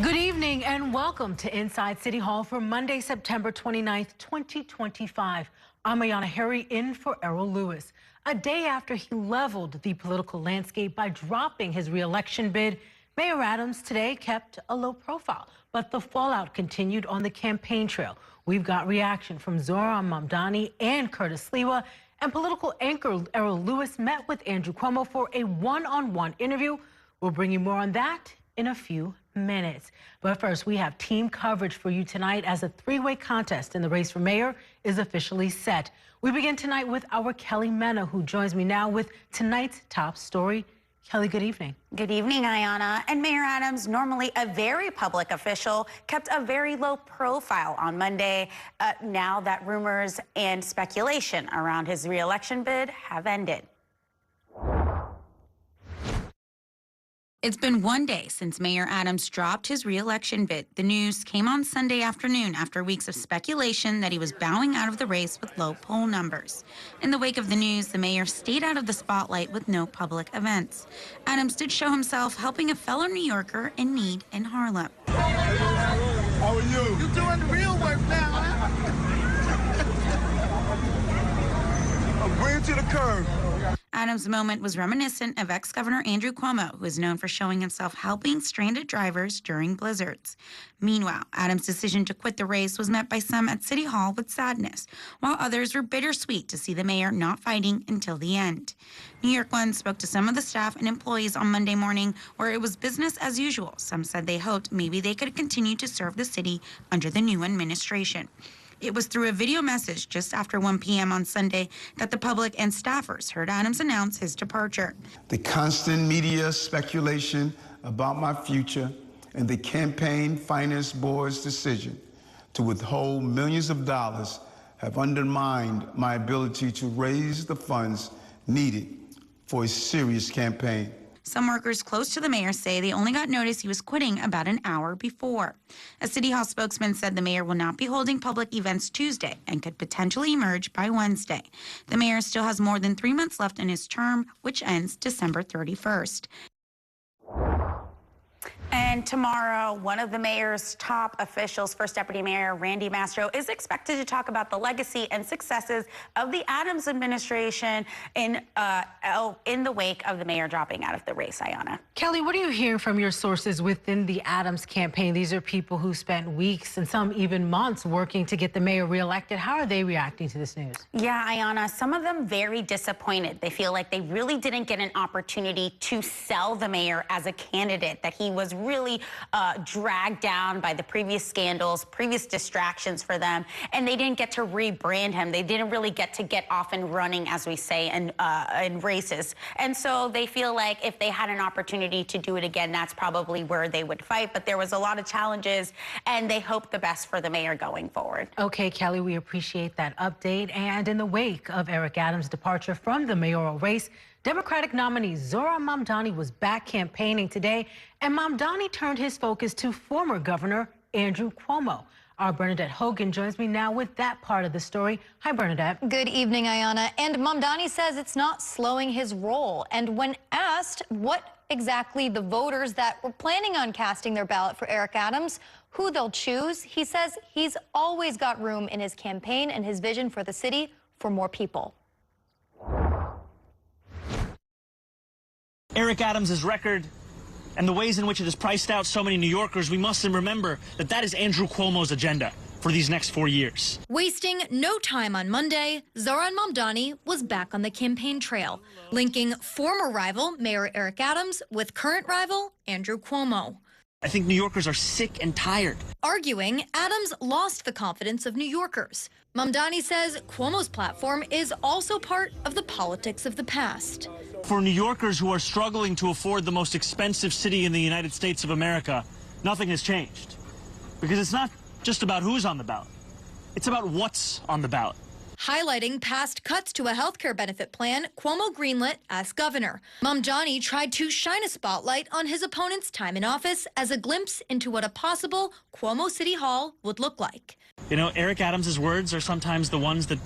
Good evening and welcome to Inside City Hall for Monday, September 29th, 2025. I'm Ayana Harry in for Errol Lewis. A day after he leveled the political landscape by dropping his re-election bid, Mayor Adams today kept a low profile, but the fallout continued on the campaign trail. We've got reaction from Zohran Mamdani and Curtis Sliwa, and political anchor Errol Lewis met with Andrew Cuomo for a one-on-one interview. We'll bring you more on that in a few minutes. But first, we have team coverage for you tonight as a three-way contest in the race for mayor is officially set. We begin tonight with our Kelly Mena, who joins me now with tonight's top story. Kelly, good evening. Good evening, Ayana. And Mayor Adams, normally a very public official, kept a very low profile on Monday. Now that rumors and speculation around his re-election bid have ended. It's been one day since Mayor Adams dropped his re-election bid. The news came on Sunday afternoon after weeks of speculation that he was bowing out of the race with low poll numbers. In the wake of the news, the mayor stayed out of the spotlight with no public events. Adams did show himself helping a fellow New Yorker in need in Harlem. How are you? You're doing the real work now, huh? I'm bringing to the curb. Adams' moment was reminiscent of ex-Governor Andrew Cuomo, who is known for showing himself helping stranded drivers during blizzards. Meanwhile, Adams' decision to quit the race was met by some at City Hall with sadness, while others were bittersweet to see the mayor not fighting until the end. New York One spoke to some of the staff and employees on Monday morning, where it was business as usual. Some said they hoped maybe they could continue to serve the city under the new administration. It was through a video message just after 1 p.m. on Sunday that the public and staffers heard Adams announce his departure. The constant media speculation about my future and the campaign finance board's decision to withhold millions of dollars have undermined my ability to raise the funds needed for a serious campaign. Some workers close to the mayor say they only got notice he was quitting about an hour before. A City Hall spokesman said the mayor will not be holding public events Tuesday and could potentially emerge by Wednesday. The mayor still has more than 3 months left in his term, which ends December 31st. And tomorrow, one of the mayor's top officials, First Deputy Mayor Randy Mastro, is expected to talk about the legacy and successes of the Adams administration in the wake of the mayor dropping out of the race, Ayana. Kelly, what are you hearing from your sources within the Adams campaign? These are people who spent weeks and some even months working to get the mayor reelected. How are they reacting to this news? Yeah, Ayana, some of them very disappointed. They feel like they really didn't get an opportunity to sell the mayor as a candidate, that he was really dragged down by the previous scandals, previous distractions for them, and they didn't get to rebrand him. They didn't really get off and running, as we say, in races. And so they feel like if they had an opportunity to do it again, that's probably where they would fight. But there was a lot of challenges, and they hope the best for the mayor going forward. Okay, Kelly, we appreciate that update. And in the wake of Eric Adams' departure from the mayoral race, Democratic nominee Zohran Mamdani was back campaigning today, and Mamdani turned his focus to former Governor Andrew Cuomo. Our Bernadette Hogan joins me now with that part of the story. Hi, Bernadette. Good evening, Ayana. And Mamdani says it's not slowing his role. And when asked what exactly the voters that were planning on casting their ballot for Eric Adams, who they'll choose, he says he's always got room in his campaign and his vision for the city for more people. Eric Adams' record and the ways in which it has priced out so many New Yorkers, we must remember that that is Andrew Cuomo's agenda for these next 4 years. Wasting no time on Monday, Zohran Mamdani was back on the campaign trail, linking former rival Mayor Eric Adams with current rival Andrew Cuomo. I think New Yorkers are sick and tired. Arguing Adams lost the confidence of New Yorkers. Mamdani says Cuomo's platform is also part of the politics of the past. For New Yorkers who are struggling to afford the most expensive city in the United States of America, nothing has changed. Because it's not just about who's on the ballot. It's about what's on the ballot. Highlighting past cuts to a healthcare benefit plan Cuomo greenlit as governor. Mamdani tried to shine a spotlight on his opponent's time in office as a glimpse into what a possible Cuomo City Hall would look like. You know, Eric Adams' words are sometimes the ones that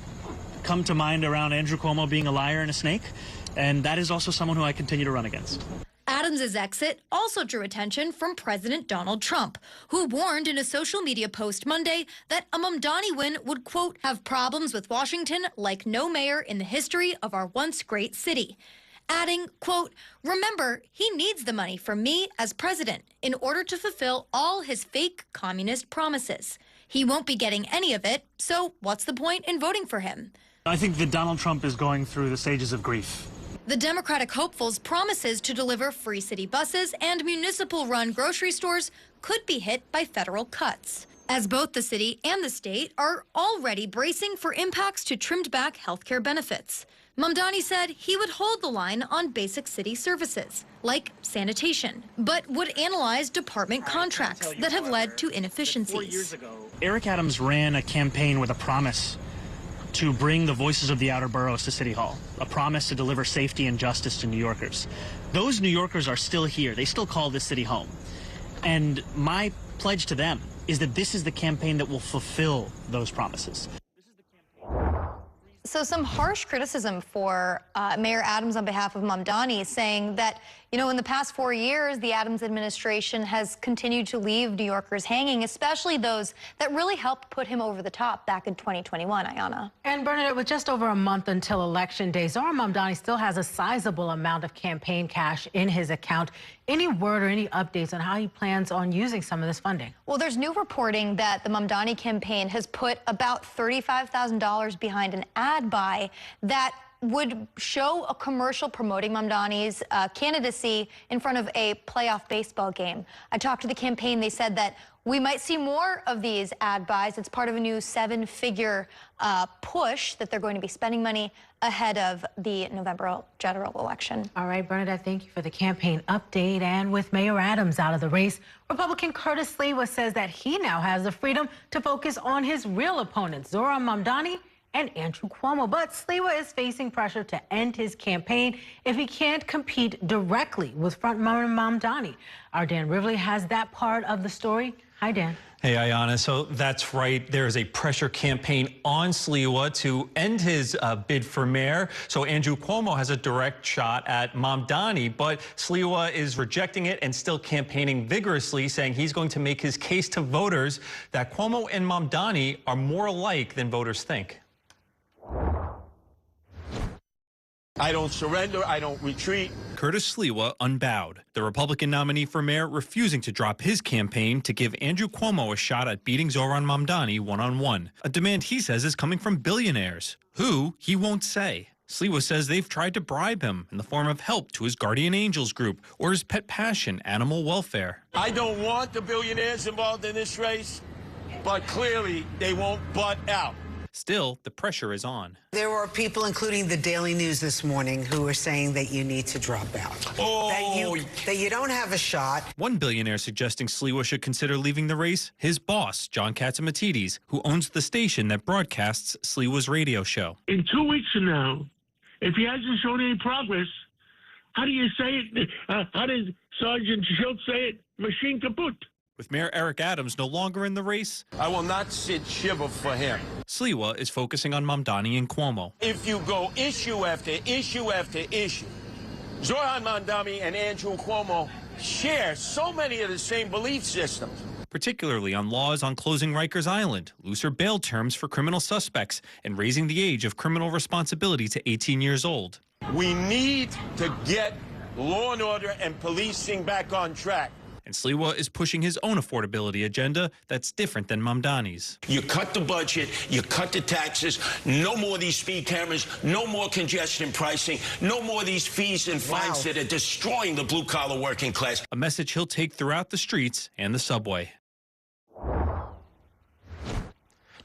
come to mind around Andrew Cuomo being a liar and a snake, and that is also someone who I continue to run against. Adams's exit also drew attention from President Donald Trump, who warned in a social media post Monday that a Mamdani win would, quote, have problems with Washington like no mayor in the history of our once great city. Adding, quote, remember, he needs the money from me as president in order to fulfill all his fake communist promises. He won't be getting any of it, so what's the point in voting for him? I think that Donald Trump is going through the stages of grief. The Democratic hopeful's promises to deliver free city buses and municipal-run grocery stores could be hit by federal cuts, as both the city and the state are already bracing for impacts to trimmed-back health care benefits. Mamdani said he would hold the line on basic city services, like sanitation, but would analyze department contracts that have led to inefficiencies. 4 years ago, Eric Adams ran a campaign with a promise to bring the voices of the outer boroughs to City Hall, a promise to deliver safety and justice to New Yorkers. Those New Yorkers are still here. They still call this city home. And my pledge to them is that this is the campaign that will fulfill those promises. So some harsh criticism for Mayor Adams on behalf of Mamdani, saying that, you know, in the past 4 years, the Adams administration has continued to leave New Yorkers hanging, especially those that really helped put him over the top back in 2021, Ayanna. And Bernadette, with just over a month until Election Day, Zohran Mamdani still has a sizable amount of campaign cash in his account. Any word or any updates on how he plans on using some of this funding? Well, there's new reporting that the Mamdani campaign has put about $35,000 behind an ad buy that would show a commercial promoting Mamdani's candidacy in front of a playoff baseball game. I talked to the campaign. They said that we might see more of these ad buys. It's part of a new 7-figure push that they're going to be spending money ahead of the November general election. All right, Bernadette, thank you for the campaign update. And with Mayor Adams out of the race, Republican Curtis Sliwa says that he now has the freedom to focus on his real opponents, Zohran Mamdani and Andrew Cuomo. But Sliwa is facing pressure to end his campaign if he can't compete directly with frontrunner Mamdani. Our Dan Rivley has that part of the story. Hi, Dan. Hey, Ayanna. So that's right. There is a pressure campaign on Sliwa to end his bid for mayor. So Andrew Cuomo has a direct shot at Mamdani, but Sliwa is rejecting it and still campaigning vigorously, saying he's going to make his case to voters that Cuomo and Mamdani are more alike than voters think. I don't surrender. I don't retreat. Curtis Sliwa unbowed, the Republican nominee for mayor refusing to drop his campaign to give Andrew Cuomo a shot at beating Zohran Mamdani one-on-one, a demand he says is coming from billionaires. Who, he won't say. Sliwa says they've tried to bribe him in the form of help to his Guardian Angels group or his pet passion, animal welfare. I don't want the billionaires involved in this race, but clearly they won't butt out. Still, the pressure is on. There were people, including the Daily News this morning, who are saying that you need to drop out. That you don't have a shot. One billionaire suggesting Sliwa should consider leaving the race, his boss, John Catsimatidis, who owns the station that broadcasts Sliwa's radio show. In 2 weeks from now, if he hasn't shown any progress, how do you say it? How does Sergeant Schultz say it? Machine kaput. With Mayor Eric Adams no longer in the race, I will not sit shiver for him. Sliwa is focusing on Mamdani and Cuomo. If you go issue after issue after issue, Zohran Mamdani and Andrew Cuomo share so many of the same belief systems. Particularly on laws on closing Rikers Island, looser bail terms for criminal suspects, and raising the age of criminal responsibility to 18 years old. We need to get law and order and policing back on track. And Sliwa is pushing his own affordability agenda that's different than Mamdani's. You cut the budget, you cut the taxes, no more of these speed cameras, no more congestion pricing, no more of these fees and fines that are destroying the blue-collar working class. A message he'll take throughout the streets and the subway.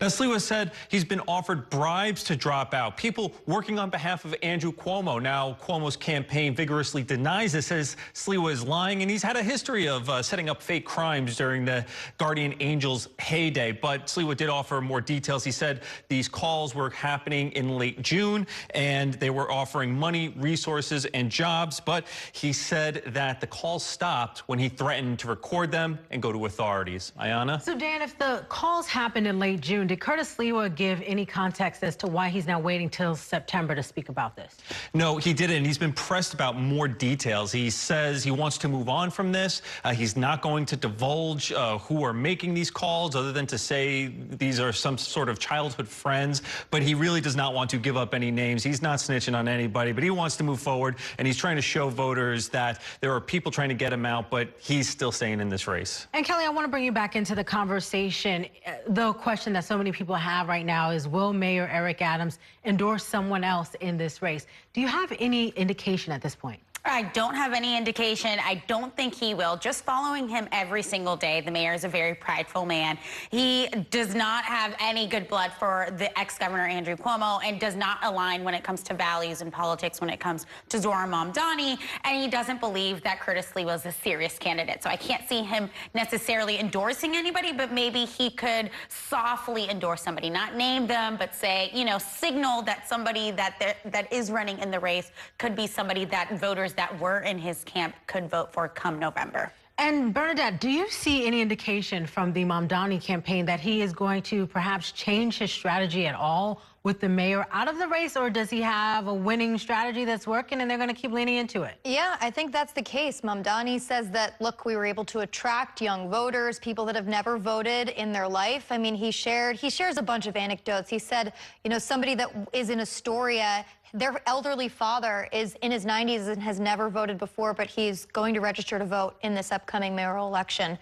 Now, Sliwa said he's been offered bribes to drop out. People working on behalf of Andrew Cuomo. Now, Cuomo's campaign vigorously denies this, says Sliwa is lying, and he's had a history of setting up fake crimes during the Guardian Angels heyday. But Sliwa did offer more details. He said these calls were happening in late June, and they were offering money, resources, and jobs. But he said that the calls stopped when he threatened to record them and go to authorities. Ayanna? So, Dan, if the calls happened in late June, did Curtis Sliwa give any context as to why he's now waiting till September to speak about this? No, he didn't. He's been pressed about more details. He says he wants to move on from this. He's not going to divulge who are making these calls, other than to say these are some sort of childhood friends. But he really does not want to give up any names. He's not snitching on anybody, but he wants to move forward, and he's trying to show voters that there are people trying to get him out, but he's still staying in this race. And Kelly, I want to bring you back into the conversation. The question that so many people have right now is, will Mayor Eric Adams endorse someone else in this race? Do you have any indication at this point? I don't have any indication. I don't think he will. Just following him every single day, the mayor is a very prideful man. He does not have any good blood for the ex-governor Andrew Cuomo, and does not align when it comes to values and politics, when it comes to Zohran Mamdani, and he doesn't believe that Curtis Sliwa is a serious candidate. So I can't see him necessarily endorsing anybody, but maybe he could softly endorse somebody, not name them, but say, you know, signal that somebody that is running in the race could be somebody that voters that were in his camp could vote for come November. And Bernadette, do you see any indication from the Mamdani campaign that he is going to perhaps change his strategy at all with the mayor out of the race, or does he have a winning strategy that's working and they're going to keep leaning into it? Yeah, I think that's the case. Mamdani says that, look, we were able to attract young voters, people that have never voted in their life. I mean, he shares a bunch of anecdotes. He said, you know, somebody that is in Astoria, their elderly father is in his 90s and has never voted before, but he's going to register to vote in this upcoming mayoral election.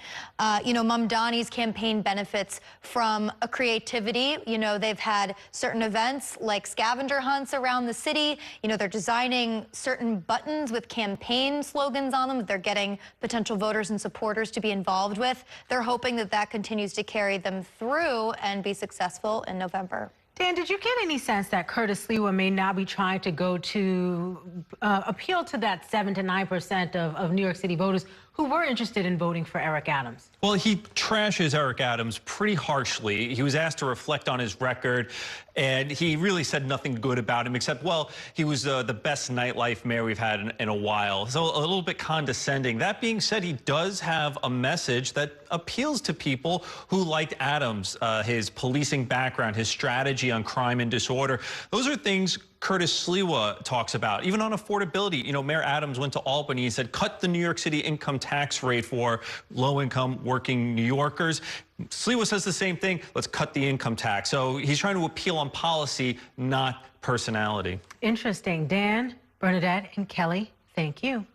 You know, Mamdani's campaign benefits from a creativity. You know, they've had certain events like scavenger hunts around the city. You know, they're designing certain buttons with campaign slogans on them that they're getting potential voters and supporters to be involved with. They're hoping that that continues to carry them through and be successful in November. Dan, did you get any sense that Curtis Sliwa may now be trying to go to appeal to that 7 to 9% of New York City voters who were interested in voting for Eric Adams? Well, he trashes Eric Adams pretty harshly. He was asked to reflect on his record, and he really said nothing good about him, except, well, he was the best nightlife mayor we've had in a while. So a little bit condescending. That being said, he does have a message that appeals to people who liked Adams, his policing background, his strategy on crime and disorder. Those are things Curtis Sliwa talks about, even on affordability. You know, Mayor Adams went to Albany and said, cut the New York City income tax rate for low-income working New Yorkers. Sliwa says the same thing. Let's cut the income tax. So he's trying to appeal on policy, not personality. Interesting. Dan, Bernadette, and Kelly, thank you.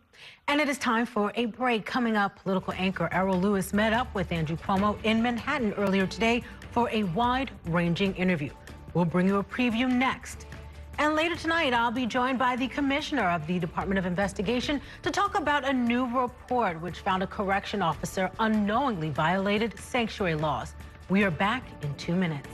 And it is time for a break. Coming up, political anchor Errol Lewis met up with Andrew Cuomo in Manhattan earlier today for a wide-ranging interview. We'll bring you a preview next. And later tonight, I'll be joined by the commissioner of the Department of Investigation to talk about a new report which found a correction officer unknowingly violated sanctuary laws. We are back in 2 minutes.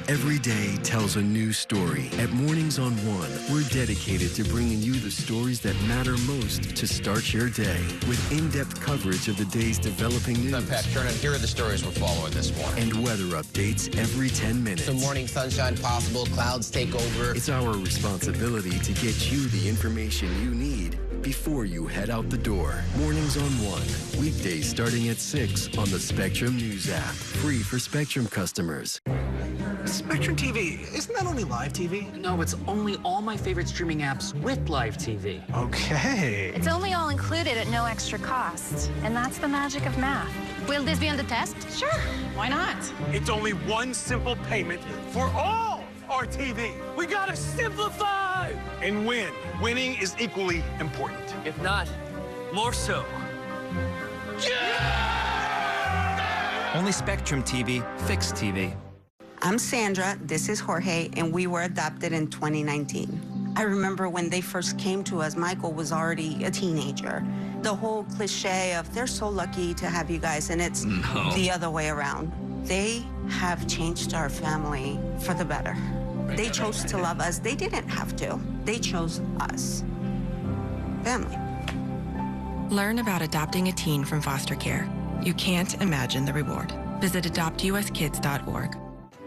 Every day tells a new story. At Mornings on One, we're dedicated to bringing you the stories that matter most to start your day. With in-depth coverage of the day's developing news. I'm Pat Kernan. Here are the stories we're following this morning. And weather updates every 10 minutes. Some morning sunshine possible, clouds take over. It's our responsibility to get you the information you need before you head out the door. Mornings on One, weekdays starting at 6 on the Spectrum News app. Free for Spectrum customers. Spectrum TV, isn't that only live TV? No, it's only all my favorite streaming apps with live TV. Okay. It's only all included at no extra cost. And that's the magic of math. Will this be on the test? Sure, why not? It's only one simple payment for all our TV. We gotta simplify and win. Winning is equally important. If not, more so. Yeah! Only Spectrum TV, fixed TV. I'm Sandra, this is Jorge, and we were adopted in 2019. I remember when they first came to us, Michael was already a teenager. The whole cliche of, they're so lucky to have you guys, and it's the other way around. They have changed our family for the better. They chose to love us. They didn't have to. They chose us. Family. Learn about adopting a teen from foster care. you can't imagine the reward. Visit adoptuskids.org.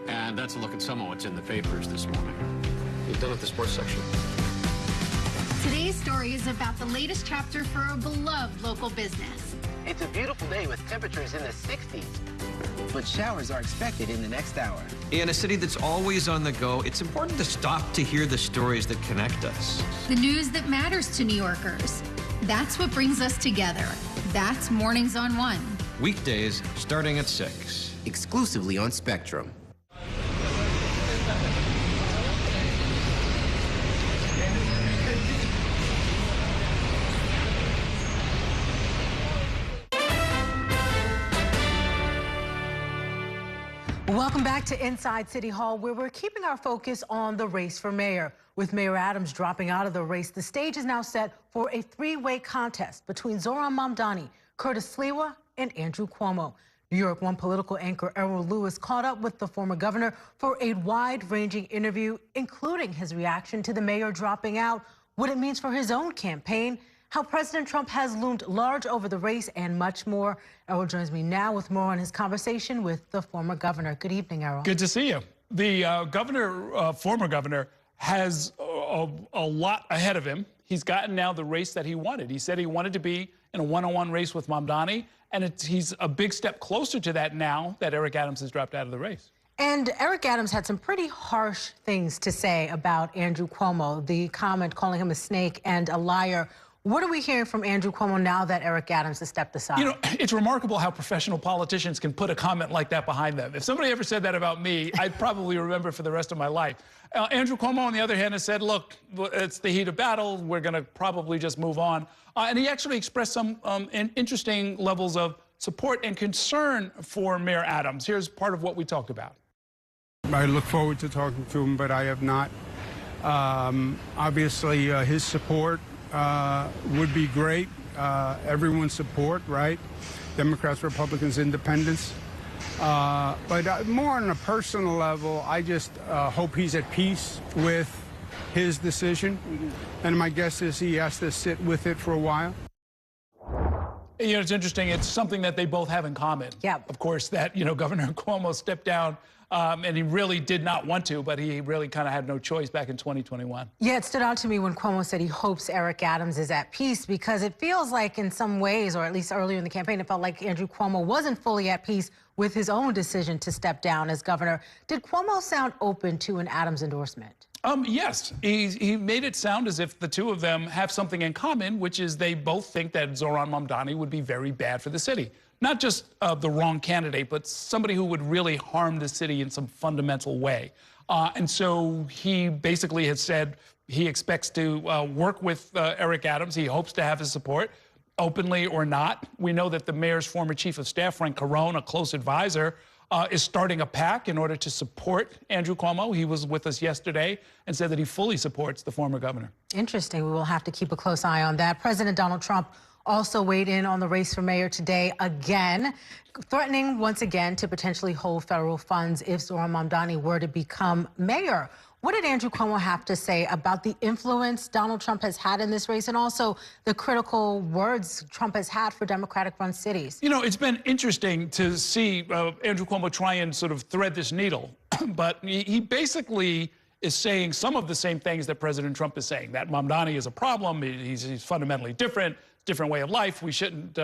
And that's a look at some of what's in the papers this morning. You've done it the sports section. Today's story is about the latest chapter for a beloved local business. It's a beautiful day with temperatures in the 60s, but showers are expected in the next hour. In a city that's always on the go, it's important to stop to hear the stories that connect us. The news that matters to New Yorkers. That's what brings us together. That's Mornings on One. Weekdays starting at 6. Exclusively on Spectrum. Welcome back to Inside City Hall, where we're keeping our focus on the race for mayor. With Mayor Adams dropping out of the race, the stage is now set for a three-way contest between Zohran Mamdani, Curtis Sliwa, and Andrew Cuomo. New York One political anchor Errol Lewis caught up with the former governor for a wide-ranging interview, including his reaction to the mayor dropping out, what it means for his own campaign, how President Trump has loomed large over the race, and much more. Errol joins me now with more on his conversation with the former governor. Good evening, Errol. Good to see you. The former governor, has a lot ahead of him. He's gotten now the race that he wanted. He said he wanted to be in a one-on-one race with Mamdani, and he's a big step closer to that now that Eric Adams has dropped out of the race. And Eric Adams had some pretty harsh things to say about Andrew Cuomo, the comment calling him a snake and a liar. What are we hearing from Andrew Cuomo now that Eric Adams has stepped aside? You know, it's remarkable how professional politicians can put a comment like that behind them. If somebody ever said that about me, I'd probably remember for the rest of my life. Andrew Cuomo, on the other hand, has said, look, it's the heat of battle. We're going to probably just move on. And he actually expressed some interesting levels of support and concern for Mayor Adams. Here's part of what we talked about. I look forward to talking to him, but I have not. Obviously, his support would be great. Everyone's support, right? Democrats, Republicans, Independents. But more on a personal level, I just hope he's at peace with his decision. And my guess is he has to sit with it for a while. You know, it's interesting. It's something that they both have in common. Yeah. Of course, that, you know, Governor Cuomo stepped down and he really did not want to, but he really kind of had no choice back in 2021. Yeah, it stood out to me when Cuomo said he hopes Eric Adams is at peace, because it feels like in some ways, or at least earlier in the campaign, it felt like Andrew Cuomo wasn't fully at peace with his own decision to step down as governor. Did Cuomo sound open to an Adams endorsement? Yes, he made it sound as if the two of them have something in common, which is they both think that Zohran Mamdani would be very bad for the city. Not just the wrong candidate, but somebody who would really harm the city in some fundamental way. And so he basically has said he expects to work with Eric Adams. He hopes to have his support, openly or not. We know that the mayor's former chief of staff, Frank Carone, a close advisor, is starting a PAC in order to support Andrew Cuomo. He was with us yesterday and said that he fully supports the former governor. Interesting. We will have to keep a close eye on that. President Donald Trump also weighed in on the race for mayor today again, threatening once again to potentially hold federal funds if Zohran Mamdani were to become mayor. What did Andrew Cuomo have to say about the influence Donald Trump has had in this race, and also the critical words Trump has had for Democratic-run cities? You know, it's been interesting to see Andrew Cuomo try and sort of thread this needle, but he basically is saying some of the same things that President Trump is saying, that Mamdani is a problem, he's fundamentally different way of life, we shouldn't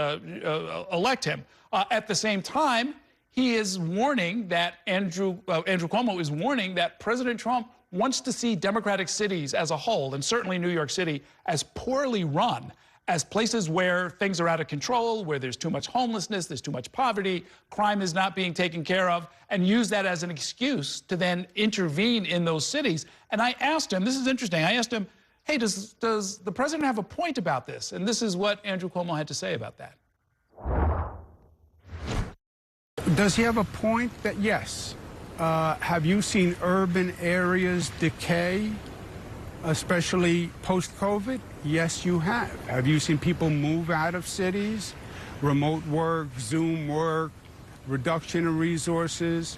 elect him. At the same time, he is warning that Andrew Cuomo is warning that President Trump wants to see Democratic cities as a whole, and certainly New York City, as poorly run, as places where things are out of control, where there's too much homelessness, there's too much poverty, crime is not being taken care of, and use that as an excuse to then intervene in those cities. And I asked him, this is interesting, I asked him, hey, does the president have a point about this? And this is what Andrew Cuomo had to say about that. Does he have a point? That yes. Have you seen urban areas decay, especially post-COVID? Yes, you have. Have you seen people move out of cities? Remote work, Zoom work, reduction in resources,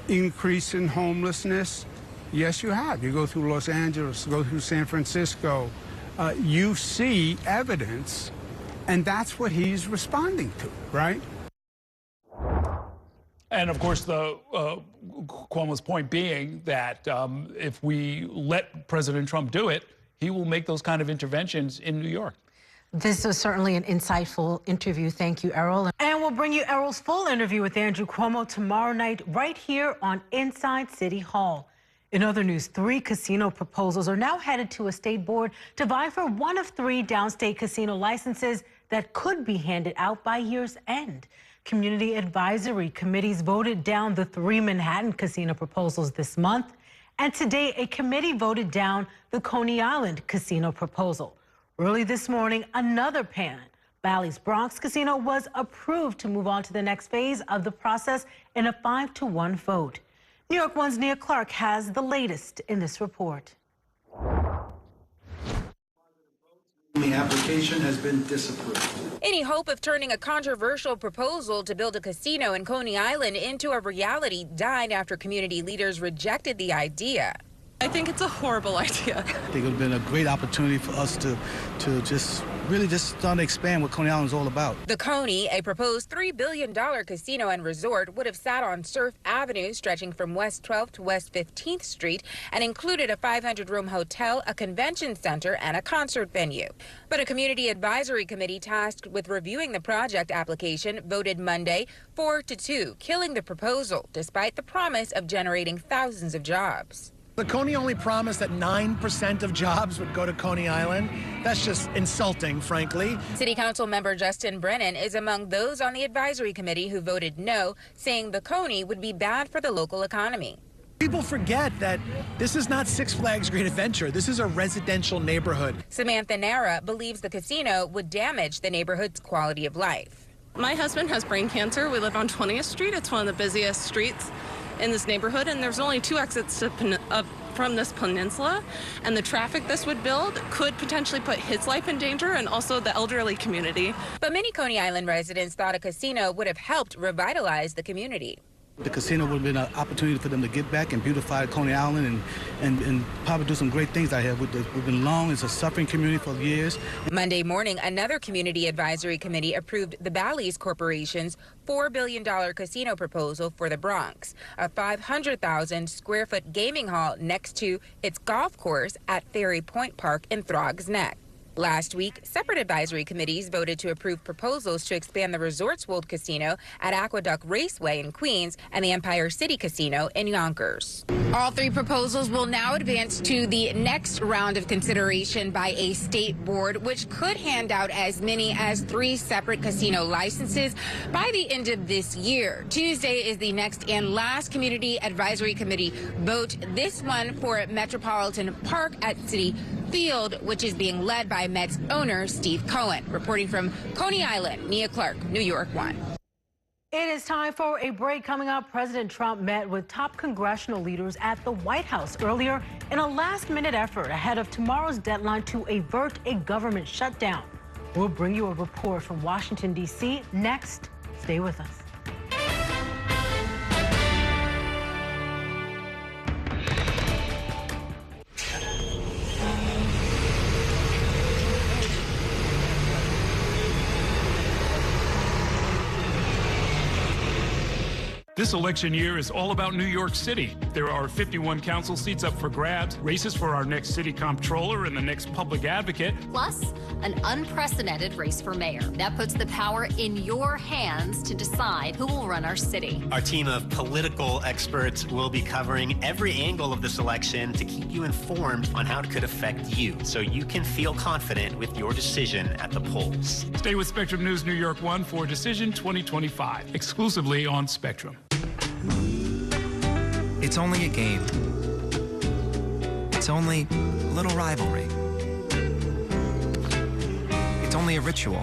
increase in homelessness? Yes, you have. You go through Los Angeles, go through San Francisco, you see evidence, and that's what he's responding to, right? And of course, the Cuomo's point being that if we let President Trump do it, he will make those kind of interventions in New York. This is certainly an insightful interview. Thank you, Errol. And we'll bring you Errol's full interview with Andrew Cuomo tomorrow night right here on Inside City Hall. In other news, 3 casino proposals are now headed to a state board to vie for one of 3 downstate casino licenses that could be handed out by year's end. Community advisory committees voted down the 3 Manhattan casino proposals this month. And today, a committee voted down the Coney Island casino proposal. Early this morning, another panel, Bally's Bronx Casino, was approved to move on to the next phase of the process in a 5-1 vote. New York One's Nia Clark has the latest in this report. The application has been disapproved. Any hope of turning a controversial proposal to build a casino in Coney Island into a reality died after community leaders rejected the idea. I think it's a horrible idea. I think it would have been a great opportunity for us to just really just start to expand what Coney Island is all about. The Coney, a proposed $3 billion casino and resort, would have sat on Surf Avenue, stretching from West 12th to West 15th Street, and included a 500-room hotel, a convention center, and a concert venue. But a community advisory committee tasked with reviewing the project application voted Monday 4-2, killing the proposal, despite the promise of generating thousands of jobs. The Coney only promised that 9% of jobs would go to Coney Island. That's just insulting, frankly. City Council member Justin Brennan is among those on the advisory committee who voted no, saying the Coney would be bad for the local economy. People forget that this is not Six Flags Great Adventure. This is a residential neighborhood. Samantha Nara believes the casino would damage the neighborhood's quality of life. My husband has brain cancer. We live on 20th Street. It's one of the busiest streets in this neighborhood, and there's only 2 exits from this peninsula, and the traffic this would build could potentially put his life in danger and also the elderly community. But many Coney Island residents thought a casino would have helped revitalize the community. The casino would have been an opportunity for them to get back and beautify Coney Island and probably do some great things out here. We've been long, it's a suffering community for years. Monday morning, another community advisory committee approved the Bally's Corporation's $4 billion casino proposal for the Bronx, a 500,000 square foot gaming hall next to its golf course at Ferry Point Park in Throgs Neck. Last week, separate advisory committees voted to approve proposals to expand the Resorts World Casino at Aqueduct Raceway in Queens and the Empire City Casino in Yonkers. All 3 proposals will now advance to the next round of consideration by a state board, which could hand out as many as 3 separate casino licenses by the end of this year. Tuesday is the next and last community advisory committee vote, this one for Metropolitan Park at City Field, which is being led by Mets owner Steve Cohen. Reporting from Coney Island, Nia Clark, New York One. It is time for a break. Coming up, President Trump met with top congressional leaders at the White House earlier in a last-minute effort ahead of tomorrow's deadline to avert a government shutdown. We'll bring you a report from Washington, D.C. next. Stay with us. This election year is all about New York City. There are 51 council seats up for grabs, races for our next city comptroller and the next public advocate. Plus, an unprecedented race for mayor. That puts the power in your hands to decide who will run our city. Our team of political experts will be covering every angle of this election to keep you informed on how it could affect you, so you can feel confident with your decision at the polls. Stay with Spectrum News New York One for Decision 2025, exclusively on Spectrum. It's only a game. It's only a little rivalry. It's only a ritual.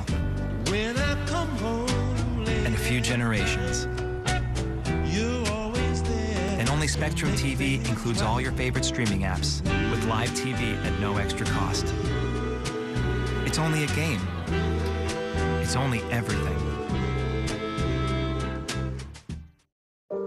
When I come home and a few generations. You're always there. And only Spectrum TV includes all your favorite streaming apps with live TV at no extra cost. It's only a game. It's only everything.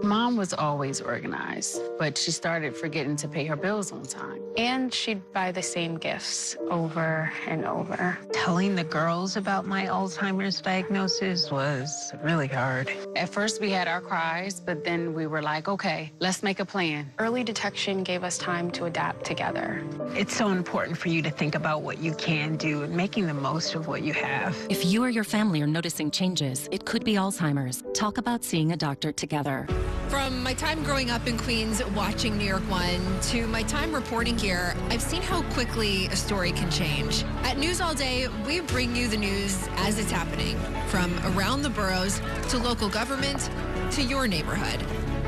Mom Mom was always organized, but she started forgetting to pay her bills on time. And she'd buy the same gifts over and over. Telling the girls about my Alzheimer's diagnosis was really hard. At first, we had our cries, but then we were like, okay, let's make a plan. Early detection gave us time to adapt together. It's so important for you to think about what you can do and making the most of what you have. If you or your family are noticing changes, it could be Alzheimer's. Talk about seeing a doctor together. From my time growing up in Queens watching New York One to my time reporting here, I've seen how quickly a story can change. At News All Day, we bring you the news as it's happening, from around the boroughs to local government to your neighborhood.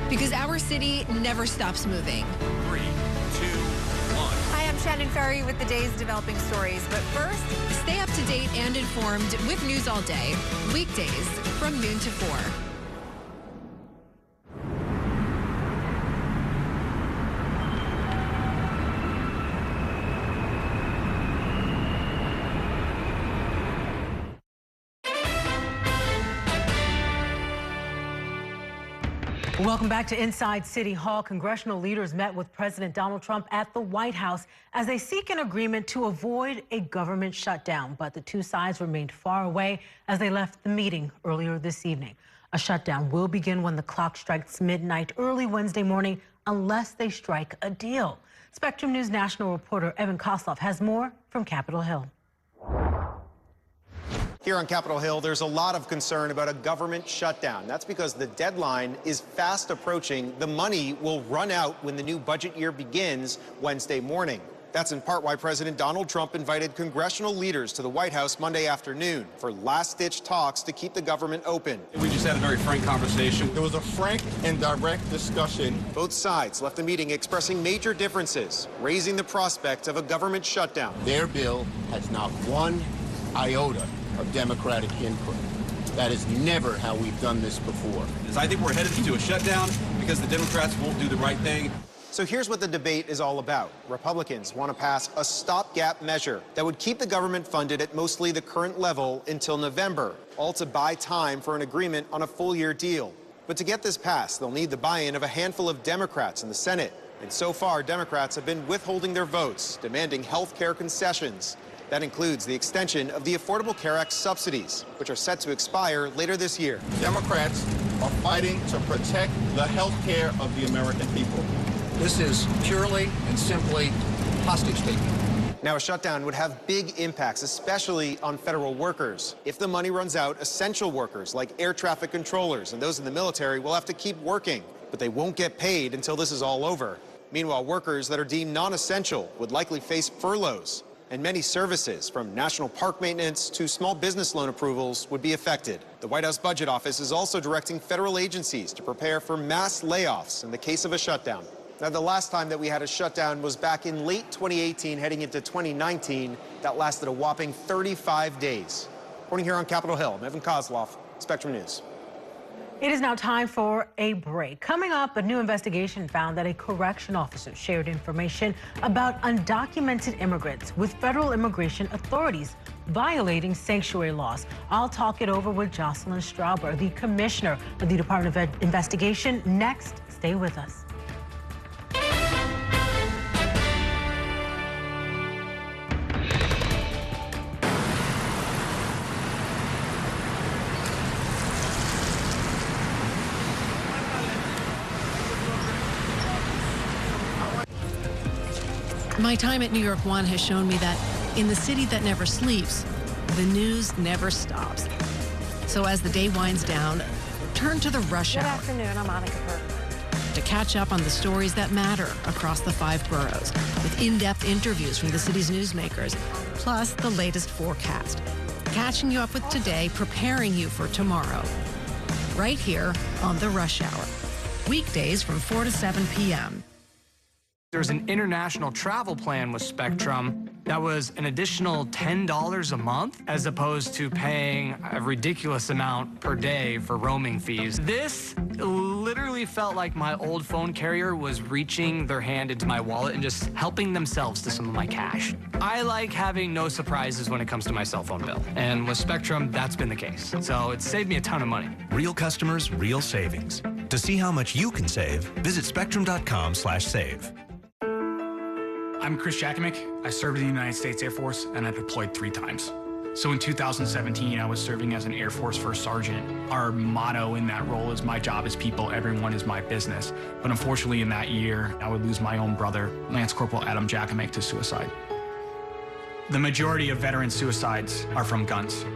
Because our city never stops moving. 3, 2, 1. Hi, I'm Shannon Ferry with the day's developing stories. But first, stay up to date and informed with News All Day, weekdays from noon to 4. Welcome back to Inside City Hall. Congressional leaders met with President Donald Trump at the White House as they seek an agreement to avoid a government shutdown. But the two sides remained far away as they left the meeting earlier this evening. A shutdown will begin when the clock strikes midnight early Wednesday morning unless they strike a deal. Spectrum News national reporter Evan Kosloff has more from Capitol Hill. Here on Capitol Hill, there's a lot of concern about a government shutdown. That's because the deadline is fast approaching. The money will run out when the new budget year begins Wednesday morning. That's in part why President Donald Trump invited congressional leaders to the White House Monday afternoon for last-ditch talks to keep the government open. We just had a very frank conversation. There was a frank and direct discussion. Both sides left the meeting expressing major differences, raising the prospect of a government shutdown. Their bill has not one iota of Democratic input. That is never how we've done this before. I think we're headed into a shutdown because the Democrats won't do the right thing. So here's what the debate is all about. Republicans want to pass a stopgap measure that would keep the government funded at mostly the current level until November, all to buy time for an agreement on a full-year deal. But to get this passed, they'll need the buy-in of a handful of Democrats in the Senate. And so far, Democrats have been withholding their votes, demanding health care concessions. That includes the extension of the Affordable Care Act subsidies, which are set to expire later this year. Democrats are fighting to protect the health care of the American people. This is purely and simply hostage-taking. Now, a shutdown would have big impacts, especially on federal workers. If the money runs out, essential workers like air traffic controllers and those in the military will have to keep working, but they won't get paid until this is all over. Meanwhile, workers that are deemed non-essential would likely face furloughs. And many services, from national park maintenance to small business loan approvals, would be affected. The White House Budget Office is also directing federal agencies to prepare for mass layoffs in the case of a shutdown. Now, the last time that we had a shutdown was back in late 2018, heading into 2019. That lasted a whopping 35 days. Reporting here on Capitol Hill, I'm Evan Kosloff, Spectrum News. It is now time for a break. Coming up, a new investigation found that a correction officer shared information about undocumented immigrants with federal immigration authorities violating sanctuary laws. I'll talk it over with Jocelyn Strauber, the commissioner of the Department of Investigation. Next, stay with us. My time at New York One has shown me that in the city that never sleeps, the news never stops. So as the day winds down, turn to the rush hour. Good afternoon, I'm Monica Burke. To catch up on the stories that matter across the 5 boroughs, with in-depth interviews from the city's newsmakers, plus the latest forecast. Catching you up with today, preparing you for tomorrow. Right here on the Rush Hour. Weekdays from 4 to 7 p.m. There's an international travel plan with Spectrum that was an additional $10 a month, as opposed to paying a ridiculous amount per day for roaming fees. This literally felt like my old phone carrier was reaching their hand into my wallet and just helping themselves to some of my cash. I like having no surprises when it comes to my cell phone bill. And with Spectrum, that's been the case. So it saved me a ton of money. Real customers, real savings. To see how much you can save, visit spectrum.com/save. I'm Chris Jackamick. I served in the United States Air Force, and I deployed 3 times. So in 2017, I was serving as an Air Force First Sergeant. Our motto in that role is, my job is people, everyone is my business. But unfortunately in that year, I would lose my own brother, Lance Corporal Adam Jackamick, to suicide. The majority of veteran suicides are from guns.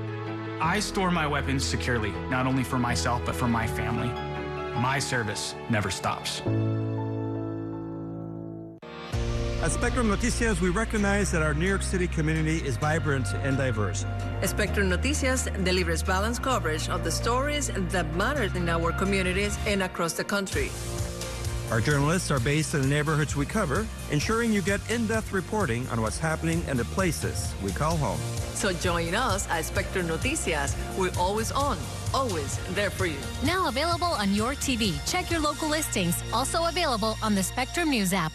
I store my weapons securely, not only for myself, but for my family. My service never stops. At Spectrum Noticias, we recognize that our New York City community is vibrant and diverse. Spectrum Noticias delivers balanced coverage of the stories that matter in our communities and across the country. Our journalists are based in the neighborhoods we cover, ensuring you get in-depth reporting on what's happening in the places we call home. So join us at Spectrum Noticias. We're always on, always there for you. Now available on your TV. Check your local listings. Also available on the Spectrum News app.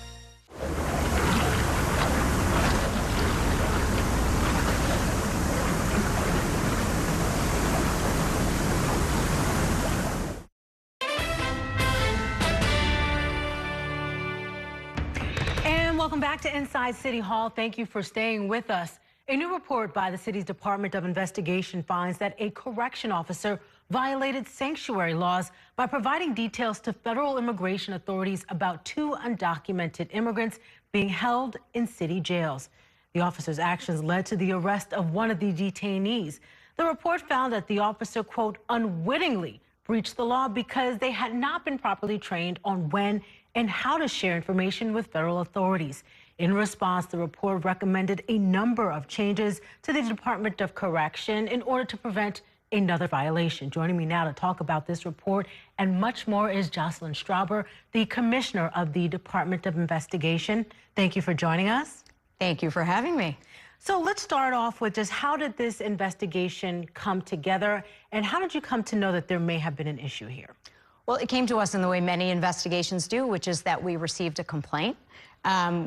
Welcome back to Inside City Hall. Thank you for staying with us. A new report by the city's Department of Investigation finds that a correction officer violated sanctuary laws by providing details to federal immigration authorities about 2 undocumented immigrants being held in city jails. The officer's actions led to the arrest of one of the detainees. The report found that the officer, quote, unwittingly breached the law because they had not been properly trained on when and how to share information with federal authorities. In response, the report recommended a number of changes to the Department of Correction in order to prevent another violation. Joining me now to talk about this report and much more is Jocelyn Strauber, the Commissioner of the Department of Investigation. Thank you for joining us. Thank you for having me. So let's start off with just how did this investigation come together and how did you come to know that there may have been an issue here? Well, it came to us in the way many investigations do, which is that we received a complaint.